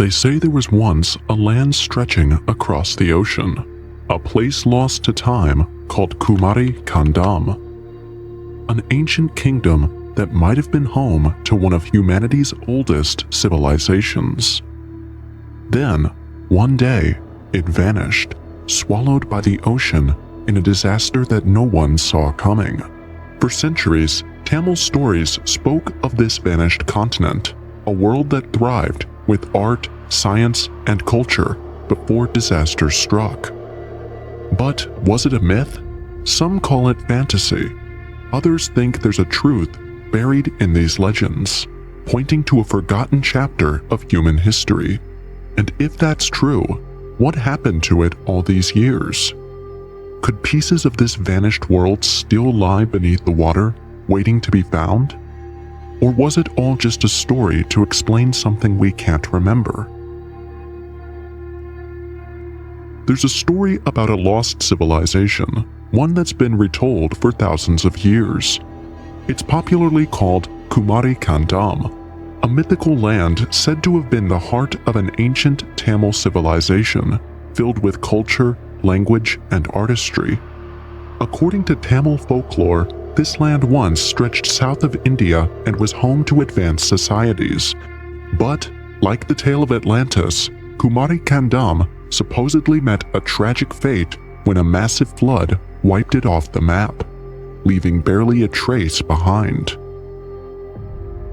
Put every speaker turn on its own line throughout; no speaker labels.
They say there was once a land stretching across the ocean, a place lost to time called Kumari Kandam, an ancient kingdom that might have been home to one of humanity's oldest civilizations. Then, one day, it vanished, swallowed by the ocean in a disaster that no one saw coming. For centuries, Tamil stories spoke of this vanished continent, a world that thrived with art, science, and culture before disaster struck. But was it a myth? Some call it fantasy. Others think there's a truth buried in these legends, pointing to a forgotten chapter of human history. And if that's true, what happened to it all these years? Could pieces of this vanished world still lie beneath the water, waiting to be found? Or was it all just a story to explain something we can't remember? There's a story about a lost civilization, one that's been retold for thousands of years. It's popularly called Kumari Kandam, a mythical land said to have been the heart of an ancient Tamil civilization filled with culture, language, and artistry. According to Tamil folklore, this land once stretched south of India and was home to advanced societies. But, like the tale of Atlantis, Kumari Kandam supposedly met a tragic fate when a massive flood wiped it off the map, leaving barely a trace behind.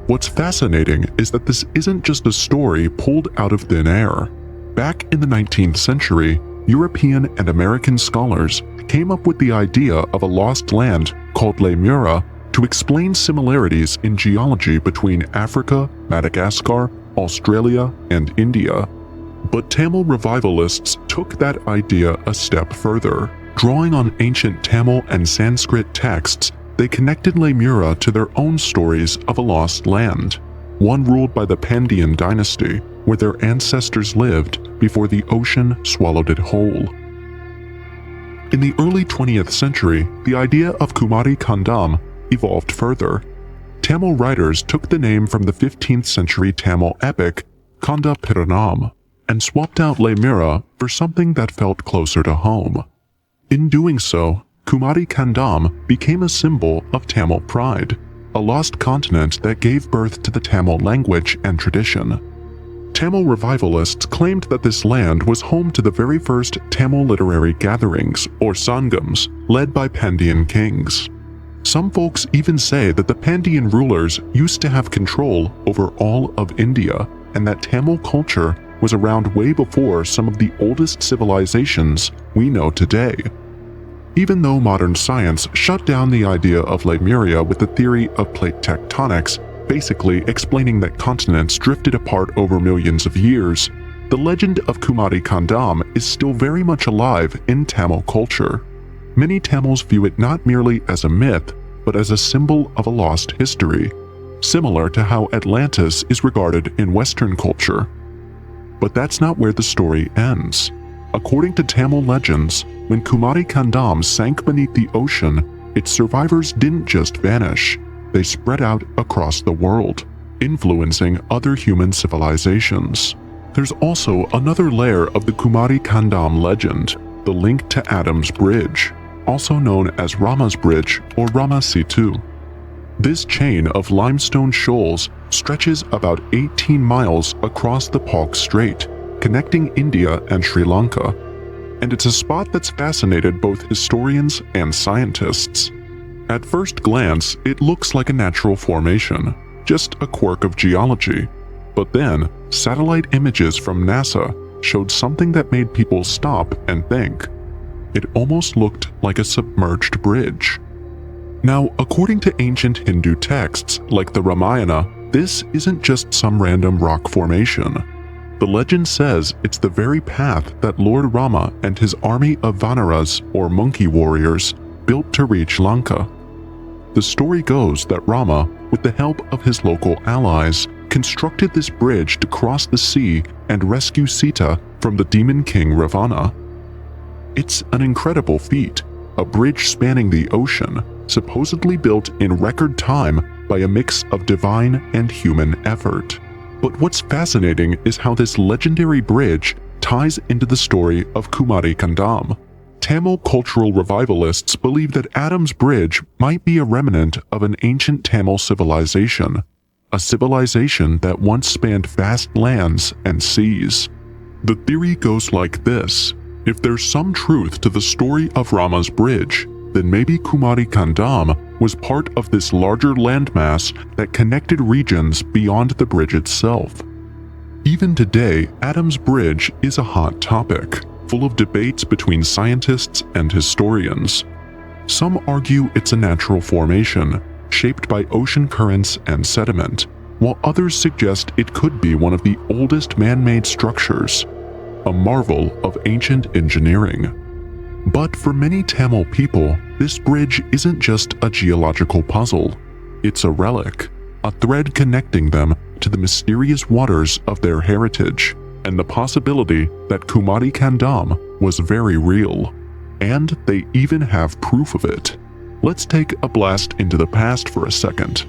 What's fascinating is that this isn't just a story pulled out of thin air. Back in the 19th century, European and American scholars came up with the idea of a lost land called Lemura to explain similarities in geology between Africa, Madagascar, Australia, and India. But Tamil revivalists took that idea a step further. Drawing on ancient Tamil and Sanskrit texts, they connected Lemura to their own stories of a lost land, one ruled by the Pandyan dynasty, where their ancestors lived before the ocean swallowed it whole. In the early 20th century, the idea of Kumari Kandam evolved further. Tamil writers took the name from the 15th century Tamil epic Kanda Piranam and swapped out Lemura for something that felt closer to home. In doing so, Kumari Kandam became a symbol of Tamil pride, a lost continent that gave birth to the Tamil language and tradition. Tamil revivalists claimed that this land was home to the very first Tamil literary gatherings, or sangams, led by Pandyan kings. Some folks even say that the Pandyan rulers used to have control over all of India, and that Tamil culture was around way before some of the oldest civilizations we know today. Even though modern science shut down the idea of Lemuria with the theory of plate tectonics, basically explaining that continents drifted apart over millions of years, the legend of Kumari Kandam is still very much alive in Tamil culture. Many Tamils view it not merely as a myth, but as a symbol of a lost history, similar to how Atlantis is regarded in Western culture. But that's not where the story ends. According to Tamil legends, when Kumari Kandam sank beneath the ocean, its survivors didn't just vanish. They spread out across the world, influencing other human civilizations. There's also another layer of the Kumari Kandam legend, the link to Adam's Bridge, also known as Rama's Bridge or Rama Setu. This chain of limestone shoals stretches about 18 miles across the Palk Strait, connecting India and Sri Lanka, and it's a spot that's fascinated both historians and scientists. At first glance, it looks like a natural formation, just a quirk of geology. But then, satellite images from NASA showed something that made people stop and think. It almost looked like a submerged bridge. Now, according to ancient Hindu texts like the Ramayana, this isn't just some random rock formation. The legend says it's the very path that Lord Rama and his army of Vanaras, or monkey warriors, built to reach Lanka. The story goes that Rama, with the help of his local allies, constructed this bridge to cross the sea and rescue Sita from the demon king Ravana. It's an incredible feat, a bridge spanning the ocean, supposedly built in record time by a mix of divine and human effort. But what's fascinating is how this legendary bridge ties into the story of Kumari Kandam. Tamil cultural revivalists believe that Adam's Bridge might be a remnant of an ancient Tamil civilization, a civilization that once spanned vast lands and seas. The theory goes like this: if there's some truth to the story of Rama's bridge, then maybe Kumari Kandam was part of this larger landmass that connected regions beyond the bridge itself. Even today, Adam's Bridge is a hot topic, full of debates between scientists and historians. Some argue it's a natural formation, shaped by ocean currents and sediment, while others suggest it could be one of the oldest man-made structures, a marvel of ancient engineering. But for many Tamil people, this bridge isn't just a geological puzzle. It's a relic, a thread connecting them to the mysterious waters of their heritage, and the possibility that Kumari Kandam was very real. And they even have proof of it. Let's take a blast into the past for a second.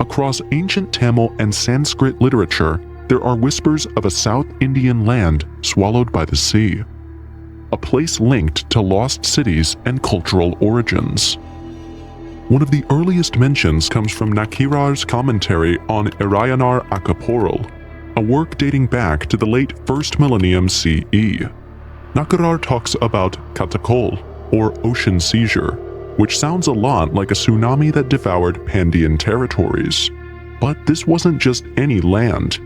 Across ancient Tamil and Sanskrit literature, there are whispers of a South Indian land swallowed by the sea, a place linked to lost cities and cultural origins. One of the earliest mentions comes from Nakirar's commentary on Irayanar Akaporal, a work dating back to the late 1st millennium CE. Nakirar talks about katakol, or ocean seizure, which sounds a lot like a tsunami that devoured Pandian territories. But this wasn't just any land.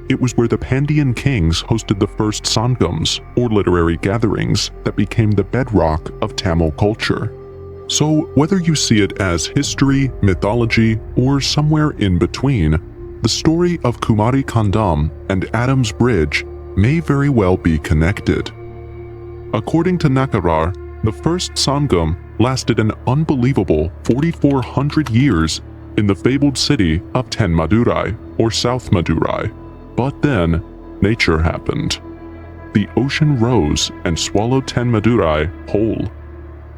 It was where the Pandian kings hosted the first sangams, or literary gatherings, that became the bedrock of Tamil culture. So whether you see it as history, mythology, or somewhere in between, the story of Kumari Kandam and Adam's Bridge may very well be connected. According to Nakarar, the first sangam lasted an unbelievable 4,400 years in the fabled city of Ten Madurai, or South Madurai. But then, nature happened. The ocean rose and swallowed Ten Madurai whole,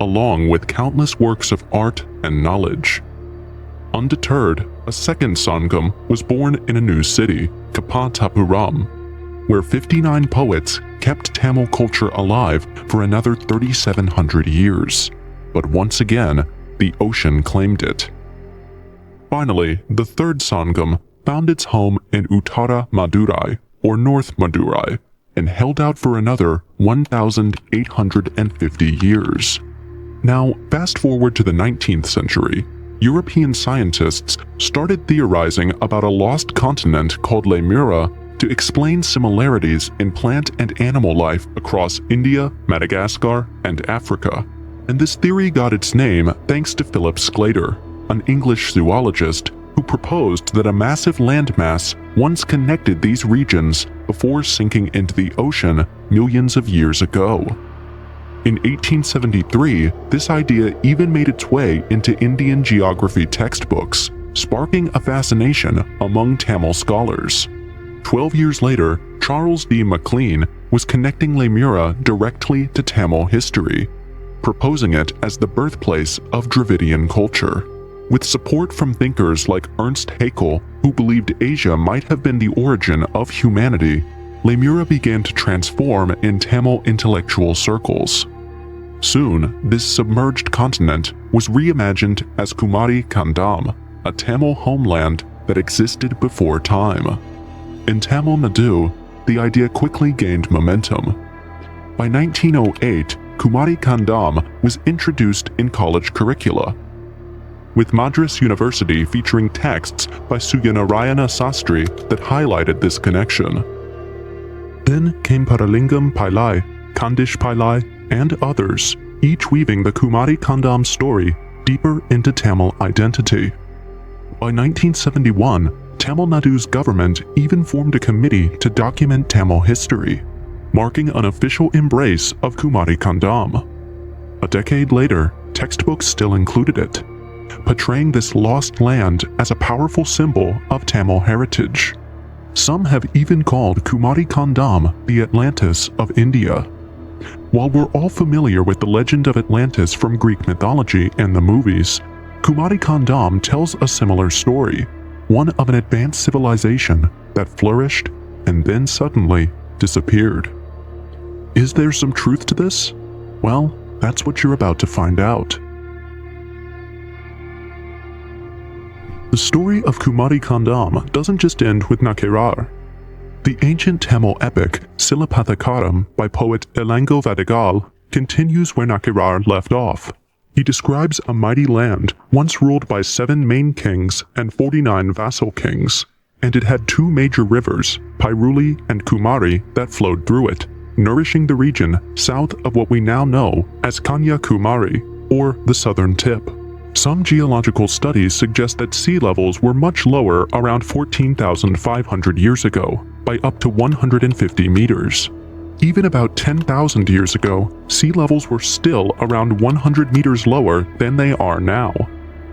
along with countless works of art and knowledge. Undeterred, a second sangam was born in a new city, Kapatapuram, where 59 poets kept Tamil culture alive for another 3,700 years. But once again, the ocean claimed it. Finally, the third sangam found its home in Uttara Madurai, or North Madurai, and held out for another 1,850 years. Now, fast forward to the 19th century, European scientists started theorizing about a lost continent called Lemura to explain similarities in plant and animal life across India, Madagascar, and Africa. And this theory got its name thanks to Philip Sclater, an English zoologist who proposed that a massive landmass once connected these regions before sinking into the ocean millions of years ago. In 1873, this idea even made its way into Indian geography textbooks, sparking a fascination among Tamil scholars. 12 years later, Charles D. Maclean was connecting Lemura directly to Tamil history, proposing it as the birthplace of Dravidian culture. With support from thinkers like Ernst Haeckel, who believed Asia might have been the origin of humanity, Lemura began to transform in Tamil intellectual circles. Soon, this submerged continent was reimagined as Kumari Kandam, a Tamil homeland that existed before time. In Tamil Nadu, the idea quickly gained momentum. By 1908, Kumari Kandam was introduced in college curricula, with Madras University featuring texts by Suryanarayana Sastry that highlighted this connection. Then came Paralingam Pillai, Kandish Pillai, and others, each weaving the Kumari Kandam story deeper into Tamil identity. By 1971, Tamil Nadu's government even formed a committee to document Tamil history, marking an official embrace of Kumari Kandam. A decade later, textbooks still included it, portraying this lost land as a powerful symbol of Tamil heritage. Some have even called Kumari Kandam the Atlantis of India. While we're all familiar with the legend of Atlantis from Greek mythology and the movies, Kumari Kandam tells a similar story, one of an advanced civilization that flourished and then suddenly disappeared. Is there some truth to this? Well, that's what you're about to find out. The story of Kumari Kandam doesn't just end with Nakirar. The ancient Tamil epic Silapathakaram by poet Elango Vadigal continues where Nakirar left off. He describes a mighty land once ruled by 7 main kings and 49 vassal kings, and it had 2 major rivers, Pairuli and Kumari, that flowed through it, nourishing the region south of what we now know as Kanyakumari, or the southern tip. Some geological studies suggest that sea levels were much lower around 14,500 years ago, by up to 150 meters. Even about 10,000 years ago, sea levels were still around 100 meters lower than they are now.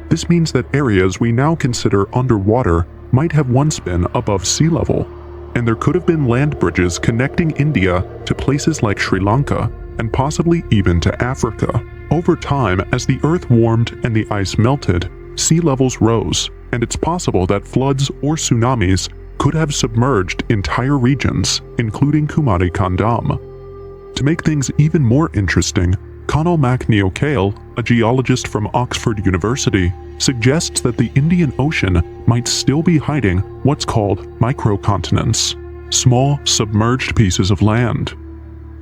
This means that areas we now consider underwater might have once been above sea level, and there could have been land bridges connecting India to places like Sri Lanka and possibly even to Africa. Over time, as the Earth warmed and the ice melted, sea levels rose, and it's possible that floods or tsunamis could have submerged entire regions, including Kumari Kandam. To make things even more interesting, Conal Mac Neocale, a geologist from Oxford University, suggests that the Indian Ocean might still be hiding what's called microcontinents, small submerged pieces of land.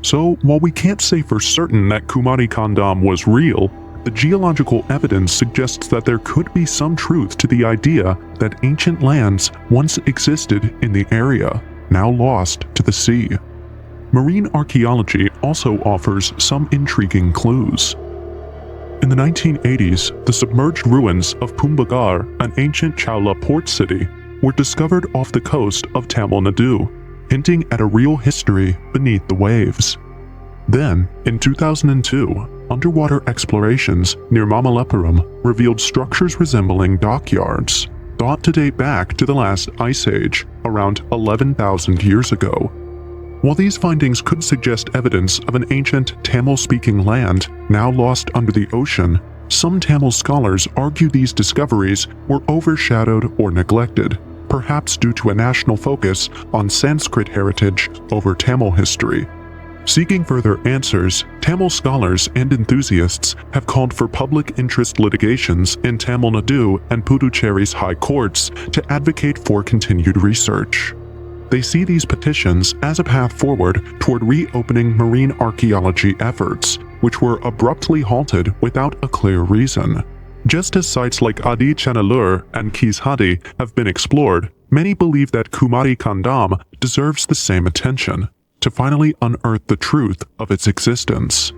So, while we can't say for certain that Kumari Kandam was real, the geological evidence suggests that there could be some truth to the idea that ancient lands once existed in the area, now lost to the sea. Marine archaeology also offers some intriguing clues. In the 1980s, the submerged ruins of Pumbagar, an ancient Chawla port city, were discovered off the coast of Tamil Nadu, hinting at a real history beneath the waves. Then, in 2002, underwater explorations near Mamallapuram revealed structures resembling dockyards, thought to date back to the last ice age, around 11,000 years ago. While these findings could suggest evidence of an ancient Tamil-speaking land now lost under the ocean, some Tamil scholars argue these discoveries were overshadowed or neglected, perhaps due to a national focus on Sanskrit heritage over Tamil history. Seeking further answers, Tamil scholars and enthusiasts have called for public interest litigations in Tamil Nadu and Puducherry's high courts to advocate for continued research. They see these petitions as a path forward toward reopening marine archaeology efforts, which were abruptly halted without a clear reason. Just as sites like Adi Chanalur and Kishadi have been explored, many believe that Kumari Kandam deserves the same attention, to finally unearth the truth of its existence.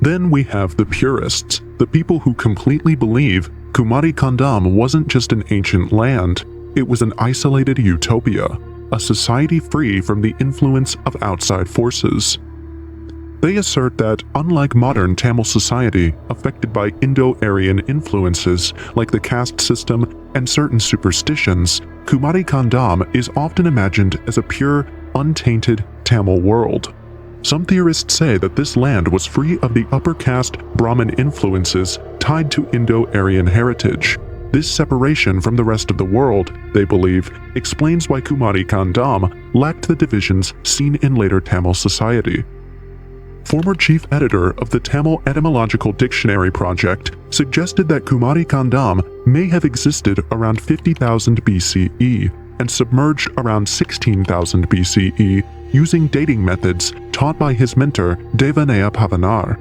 Then we have the purists, the people who completely believe Kumari Kandam wasn't just an ancient land, it was an isolated utopia, a society free from the influence of outside forces. They assert that, unlike modern Tamil society affected by Indo-Aryan influences like the caste system and certain superstitions, Kumari Kandam is often imagined as a pure, untainted Tamil world. Some theorists say that this land was free of the upper caste Brahmin influences tied to Indo-Aryan heritage. This separation from the rest of the world, they believe, explains why Kumari Kandam lacked the divisions seen in later Tamil society. Former chief editor of the Tamil Etymological Dictionary Project suggested that Kumari Kandam may have existed around 50,000 BCE and submerged around 16,000 BCE using dating methods taught by his mentor Devanaya Pavanar.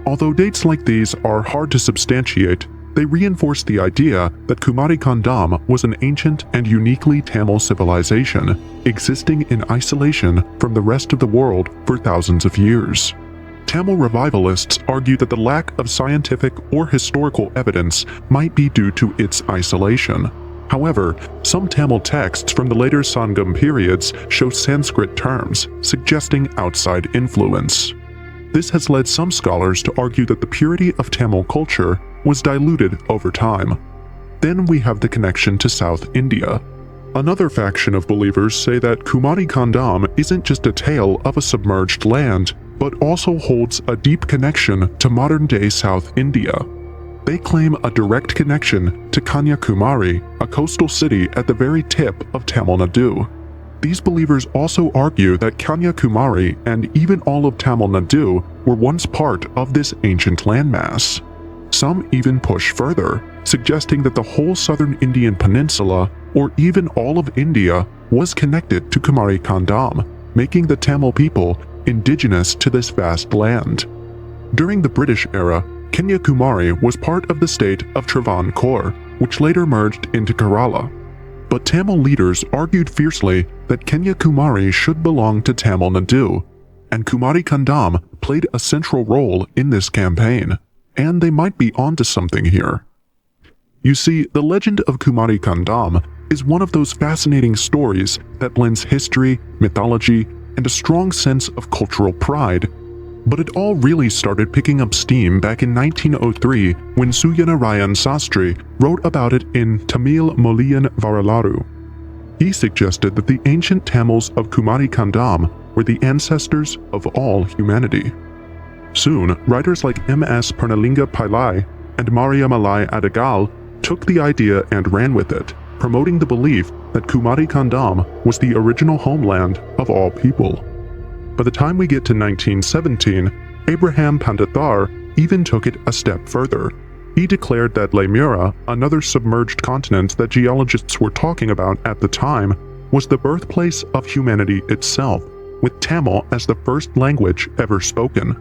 Although dates like these are hard to substantiate, they reinforce the idea that Kumari Kandam was an ancient and uniquely Tamil civilization, existing in isolation from the rest of the world for thousands of years. Tamil revivalists argue that the lack of scientific or historical evidence might be due to its isolation. However, some Tamil texts from the later Sangam periods show Sanskrit terms, suggesting outside influence. This has led some scholars to argue that the purity of Tamil culture was diluted over time. Then we have the connection to South India. Another faction of believers say that Kumari Kandam isn't just a tale of a submerged land, but also holds a deep connection to modern-day South India. They claim a direct connection to Kanyakumari, a coastal city at the very tip of Tamil Nadu. These believers also argue that Kanyakumari and even all of Tamil Nadu were once part of this ancient landmass. Some even push further, suggesting that the whole southern Indian peninsula, or even all of India, was connected to Kumari Kandam, making the Tamil people indigenous to this vast land. During the British era, Kanyakumari was part of the state of Travancore, which later merged into Kerala. But Tamil leaders argued fiercely that Kanyakumari should belong to Tamil Nadu, and Kumari Kandam played a central role in this campaign, and they might be onto something here. You see, the legend of Kumari Kandam is one of those fascinating stories that blends history, mythology, and a strong sense of cultural pride. But it all really started picking up steam back in 1903 when Suyanarayan Sastry wrote about it in Tamil Moliyan Varalaru. He suggested that the ancient Tamils of Kumari Kandam were the ancestors of all humanity. Soon, writers like M.S. Pernalinga Pillai and Mariamalai Adagal took the idea and ran with it, promoting the belief that Kumari Kandam was the original homeland of all people. By the time we get to 1917, Abraham Pandathar even took it a step further. He declared that Lemura, another submerged continent that geologists were talking about at the time, was the birthplace of humanity itself, with Tamil as the first language ever spoken.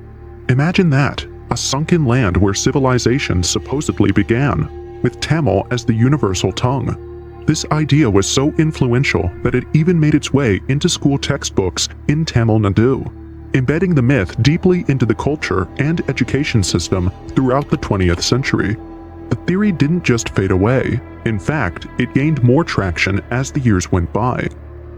Imagine that, a sunken land where civilization supposedly began, with Tamil as the universal tongue. This idea was so influential that it even made its way into school textbooks in Tamil Nadu, embedding the myth deeply into the culture and education system throughout the 20th century. The theory didn't just fade away. In fact, it gained more traction as the years went by.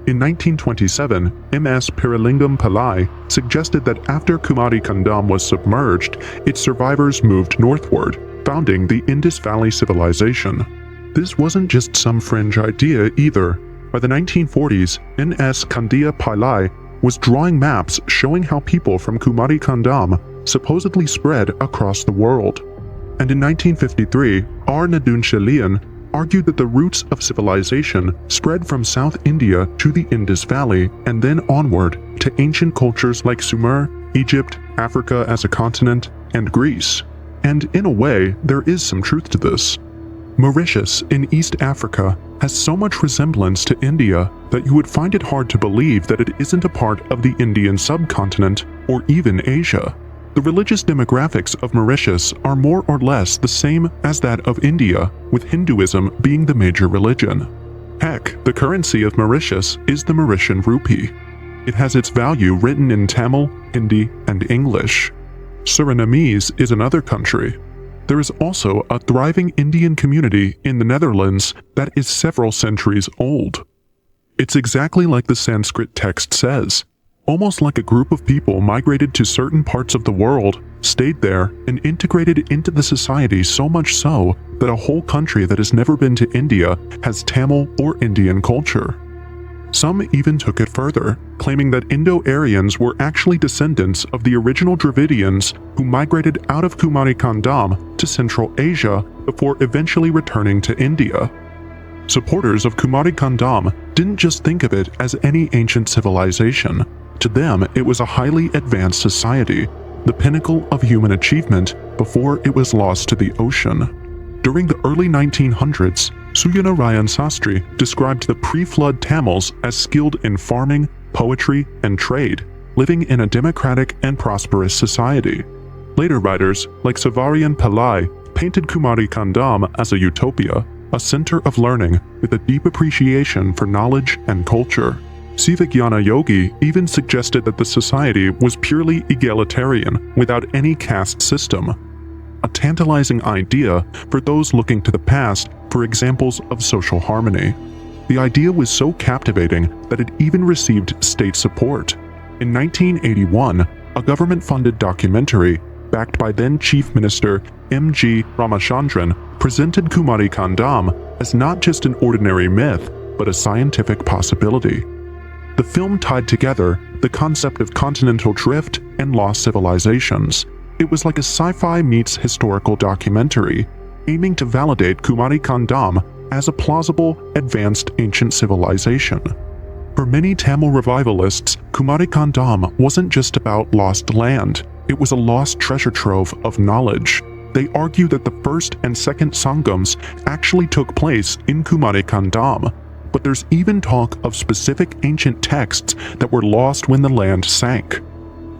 In 1927, M.S. Peralingam Pillai suggested that after Kumari Kandam was submerged, its survivors moved northward, founding the Indus Valley Civilization. This wasn't just some fringe idea either. By the 1940s, N.S. Kandiya Pillai was drawing maps showing how people from Kumari Kandam supposedly spread across the world. And in 1953, R. Nadunchalian argued that the roots of civilization spread from South India to the Indus Valley and then onward to ancient cultures like Sumer, Egypt, Africa as a continent, and Greece. And in a way, there is some truth to this. Mauritius in East Africa has so much resemblance to India that you would find it hard to believe that it isn't a part of the Indian subcontinent or even Asia. The religious demographics of Mauritius are more or less the same as that of India, with Hinduism being the major religion. Heck, the currency of Mauritius is the Mauritian rupee. It has its value written in Tamil, Hindi, and English. Surinamese is another country. There is also a thriving Indian community in the Netherlands that is several centuries old. It's exactly like the Sanskrit text says, almost like a group of people migrated to certain parts of the world, stayed there, and integrated into the society so much so that a whole country that has never been to India has Tamil or Indian culture. Some even took it further, claiming that Indo-Aryans were actually descendants of the original Dravidians who migrated out of Kumari Kandam to Central Asia before eventually returning to India. Supporters of Kumari Kandam didn't just think of it as any ancient civilization. To them, it was a highly advanced society, the pinnacle of human achievement before it was lost to the ocean. During the early 1900s, Suyanarayan Sastry described the pre-flood Tamils as skilled in farming, poetry, and trade, living in a democratic and prosperous society. Later writers, like Savarian Pillai, painted Kumari Kandam as a utopia, a center of learning with a deep appreciation for knowledge and culture. Sivagyana Yogi even suggested that the society was purely egalitarian, without any caste system. A tantalizing idea for those looking to the past for examples of social harmony. The idea was so captivating that it even received state support. In 1981, a government-funded documentary, backed by then Chief Minister M.G. Ramachandran, presented Kumari Kandam as not just an ordinary myth, but a scientific possibility. The film tied together the concept of continental drift and lost civilizations. It was like a sci-fi meets historical documentary, aiming to validate Kumari Kandam as a plausible, advanced ancient civilization. For many Tamil revivalists, Kumari Kandam wasn't just about lost land, it was a lost treasure trove of knowledge. They argue that the first and second Sangams actually took place in Kumari Kandam, but there's even talk of specific ancient texts that were lost when the land sank.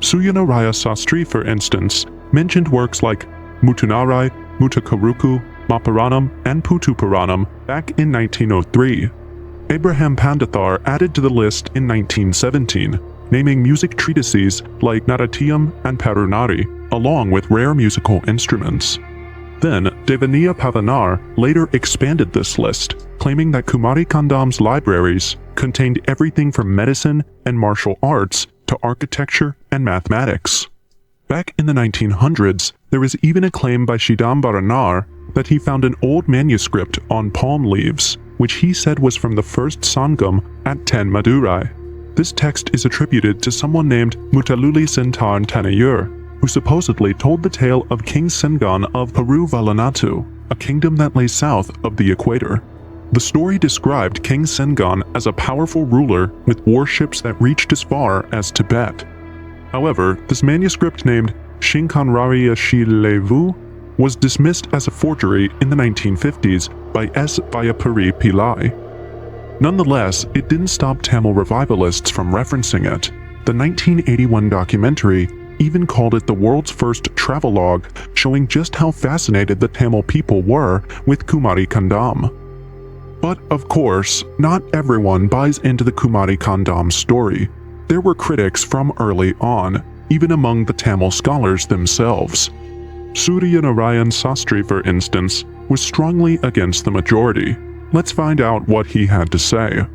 Suyanaraya Sastri, for instance, mentioned works like Mutunarai, Mutakaruku, Mapuranam, and Putupuranam back in 1903. Abraham Pandathar added to the list in 1917, naming music treatises like Naratiyam and Parunari, along with rare musical instruments. Then, Devaniya Pavanar later expanded this list, claiming that Kumari Kandam's libraries contained everything from medicine and martial arts to architecture and mathematics. Back in the 1900s, there was even a claim by Chidambaranar that he found an old manuscript on palm leaves, which he said was from the first Sangam at 10 Madurai. This text is attributed to someone named Mutaluli Sentarn Tanayur, who supposedly told the tale of King Sengan of Peru Valanatu, a kingdom that lay south of the equator. The story described King Sengan as a powerful ruler with warships that reached as far as Tibet. However, this manuscript named Shinkanrariya Shilevu was dismissed as a forgery in the 1950s by S. Vayapuri Pillai. Nonetheless, it didn't stop Tamil revivalists from referencing it. The 1981 documentary even called it the world's first travelogue, showing just how fascinated the Tamil people were with Kumari Kandam. But of course, not everyone buys into the Kumari Kandam story. There were critics from early on, even among the Tamil scholars themselves. Suryanarayan Sastri, for instance, was strongly against the majority. Let's find out what he had to say.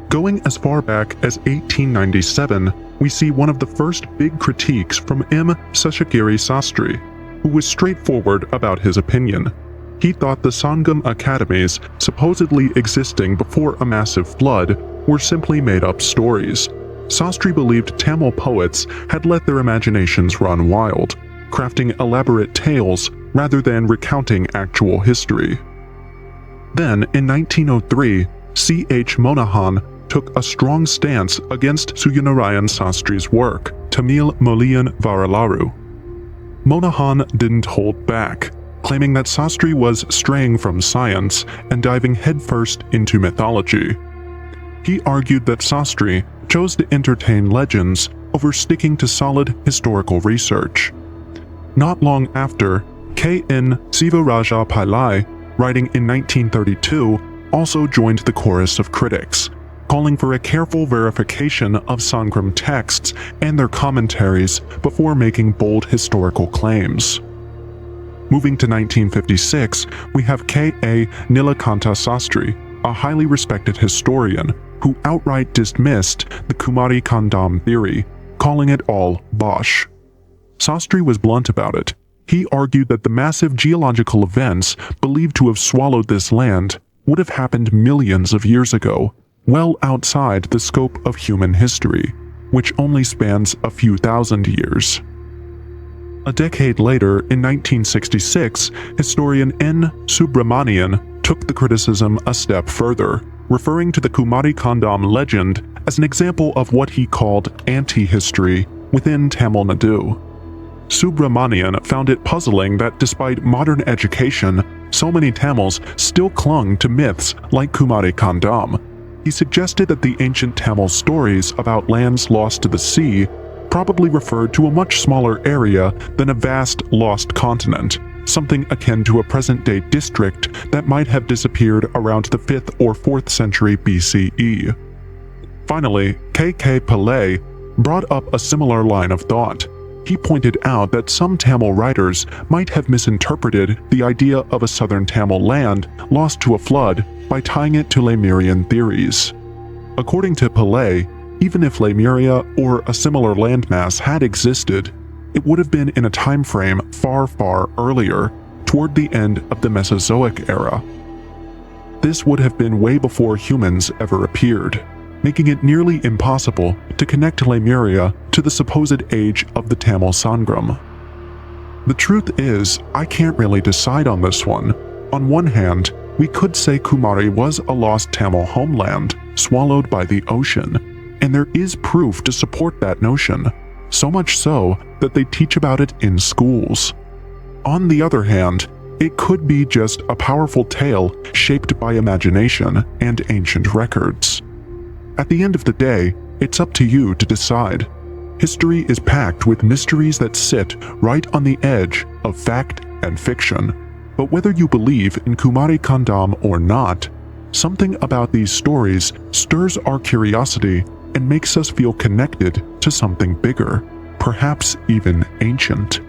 Going as far back as 1897, we see one of the first big critiques from M. Seshagiri Sastri, who was straightforward about his opinion. He thought the Sangam academies, supposedly existing before a massive flood, were simply made-up stories. Sastri believed Tamil poets had let their imaginations run wild, crafting elaborate tales rather than recounting actual history. Then, in 1903, C. H. Monahan took a strong stance against Suyanarayan Sastri's work, Tamil Moliyan Varalaru. Monahan didn't hold back, claiming that Sastri was straying from science and diving headfirst into mythology. He argued that Sastri chose to entertain legends over sticking to solid historical research. Not long after, K. N. Sivaraja Pillai, writing in 1932, also joined the chorus of critics, calling for a careful verification of Sangram texts and their commentaries before making bold historical claims. Moving to 1956, we have K. A. Nilakanta Sastri, a highly respected historian, who outright dismissed the Kumari Kandam theory, calling it all bosh. Sastri was blunt about it. He argued that the massive geological events believed to have swallowed this land would have happened millions of years ago, well outside the scope of human history, which only spans a few thousand years. A decade later, in 1966, historian N. Subramanian took the criticism a step further, referring to the Kumari Kandam legend as an example of what he called anti-history within Tamil Nadu. Subramanian found it puzzling that despite modern education, so many Tamils still clung to myths like Kumari Kandam. He suggested that the ancient Tamil stories about lands lost to the sea probably referred to a much smaller area than a vast lost continent, something akin to a present-day district that might have disappeared around the 5th or 4th century BCE. Finally, K. K. Pillai brought up a similar line of thought. He pointed out that some Tamil writers might have misinterpreted the idea of a southern Tamil land lost to a flood by tying it to Lemurian theories. According to Pillai, even if Lemuria or a similar landmass had existed, it would have been in a time frame far, far earlier, toward the end of the Mesozoic era. This would have been way before humans ever appeared. making it nearly impossible to connect Lemuria to the supposed age of the Tamil Sangram. The truth is, I can't really decide on this one. On one hand, we could say Kumari was a lost Tamil homeland, swallowed by the ocean, and there is proof to support that notion, so much so that they teach about it in schools. On the other hand, it could be just a powerful tale shaped by imagination and ancient records. At the end of the day, it's up to you to decide. History is packed with mysteries that sit right on the edge of fact and fiction. But whether you believe in Kumari Kandam or not, something about these stories stirs our curiosity and makes us feel connected to something bigger, perhaps even ancient.